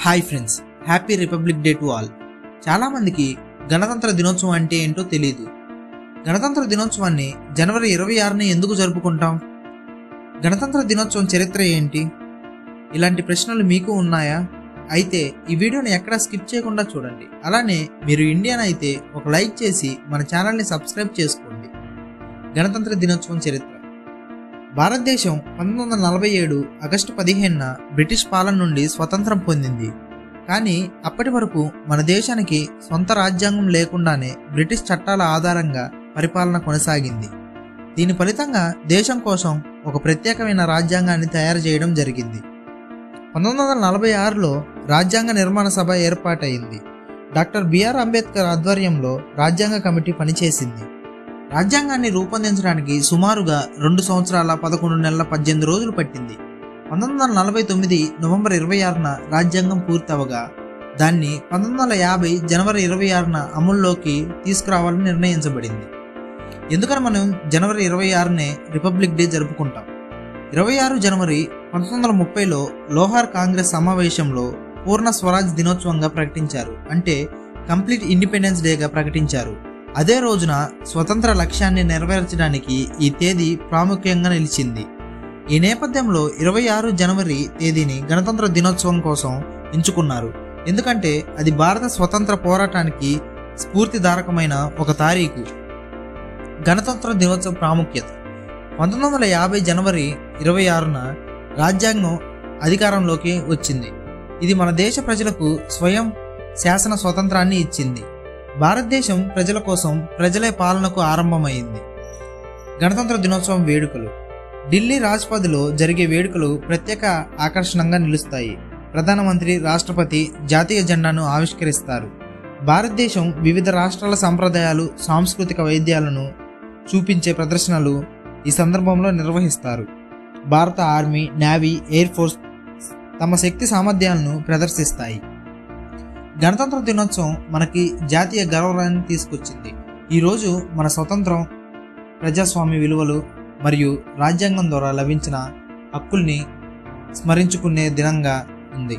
Hi friends, happy republic day to all. చాలామందికి గణతంత్ర దినోత్సవం అంటే ఏంటో తెలియదు. గణతంత్ర దినోత్సవాన్ని జనవరి 26ని ఎందుకు జరుపుకుంటాం? గణతంత్ర దినోత్సవం చరిత్ర ఏంటి? ఇలాంటి ప్రశ్నలు మీకు ఉన్నాయా? అయితే ఈ వీడియోని ఎక్కడా స్కిప్ చేయకుండా చూడండి. అలానే మీరు ఇండియన్ అయితే ఒక లైక్ చేసి మన ఛానల్ని సబ్స్క్రైబ్ చేసుకోండి. గణతంత్ర దినోత్సవం చరిత్ర. భారతదేశం 1947 ఆగస్టు 15న బ్రిటిష్ పాలన నుండి స్వతంత్రం పొందింది. కానీ అప్పటి వరకు మన దేశానికి సొంత రాజ్యాంగం లేకుండానే బ్రిటిష్ చట్టాల ఆధారంగా పరిపాలన కొనసాగింది. దీని ఫలితంగా దేశం కోసం ఒక ప్రత్యేకమైన రాజ్యాంగాన్ని తయారు చేయడం జరిగింది. 1946లో రాజ్యాంగ నిర్మాణ సభ ఏర్పాటైంది. డాక్టర్ బిఆర్ అంబేద్కర్ ఆధ్వర్యంలో రాజ్యాంగ కమిటీ పనిచేసింది. రాజ్యాంగాన్ని రూపొందించడానికి సుమారుగా 2 సంవత్సరాల 11 నెలల 18 రోజులు పట్టింది. 1949 నవంబర్ 26న రాజ్యాంగం పూర్తవగా దాన్ని 1950 జనవరి 26న అమల్లోకి తీసుకురావాలని నిర్ణయించబడింది. ఎందుకని మనం జనవరి 26నే రిపబ్లిక్ డే జరుపుకుంటాం? 26 జనవరి 1930లో లోహార్ కాంగ్రెస్ సమావేశంలో పూర్ణ స్వరాజ్ దినోత్సవంగా ప్రకటించారు. అంటే కంప్లీట్ ఇండిపెండెన్స్ డేగా ప్రకటించారు. అదే రోజున స్వతంత్ర లక్ష్యాన్ని నెరవేర్చడానికి ఈ తేదీ ప్రాముఖ్యంగా నిలిచింది. ఈ నేపథ్యంలో 26 జనవరి తేదీని గణతంత్ర దినోత్సవం కోసం ఎంచుకున్నారు. ఎందుకంటే అది భారత స్వతంత్ర పోరాటానికి స్ఫూర్తిదారకమైన ఒక తారీఖు. గణతంత్ర దినోత్సవ ప్రాముఖ్యత. 1950 జనవరి 26న రాజ్యాంగం అధికారంలోకి వచ్చింది. ఇది మన దేశ ప్రజలకు స్వయం శాసన స్వతంత్రాన్ని ఇచ్చింది. భారతదేశం ప్రజల కోసం ప్రజలే పాలనకు ఆరంభమైంది. గణతంత్ర దినోత్సవం వేడుకలు. ఢిల్లీ రాజ్పథ్లో జరిగే వేడుకలు ప్రత్యేక ఆకర్షణగా నిలుస్తాయి. ప్రధానమంత్రి, రాష్ట్రపతి జాతీయ జెండాను ఆవిష్కరిస్తారు. భారతదేశం వివిధ రాష్ట్రాల సంప్రదాయాలు, సాంస్కృతిక వైద్యాలను చూపించే ప్రదర్శనలు ఈ సందర్భంలో నిర్వహిస్తారు. భారత ఆర్మీ, నేవీ, ఎయిర్ ఫోర్స్ తమ శక్తి సామర్థ్యాలను ప్రదర్శిస్తాయి. గణతంత్ర దినోత్సవం మనకి జాతీయ గౌరవాన్ని తీసుకొచ్చింది. ఈరోజు మన స్వతంత్రం, ప్రజాస్వామ్య విలువలు మరియు రాజ్యాంగం ద్వారా లభించిన హక్కుల్ని స్మరించుకునే దినంగా ఉంది.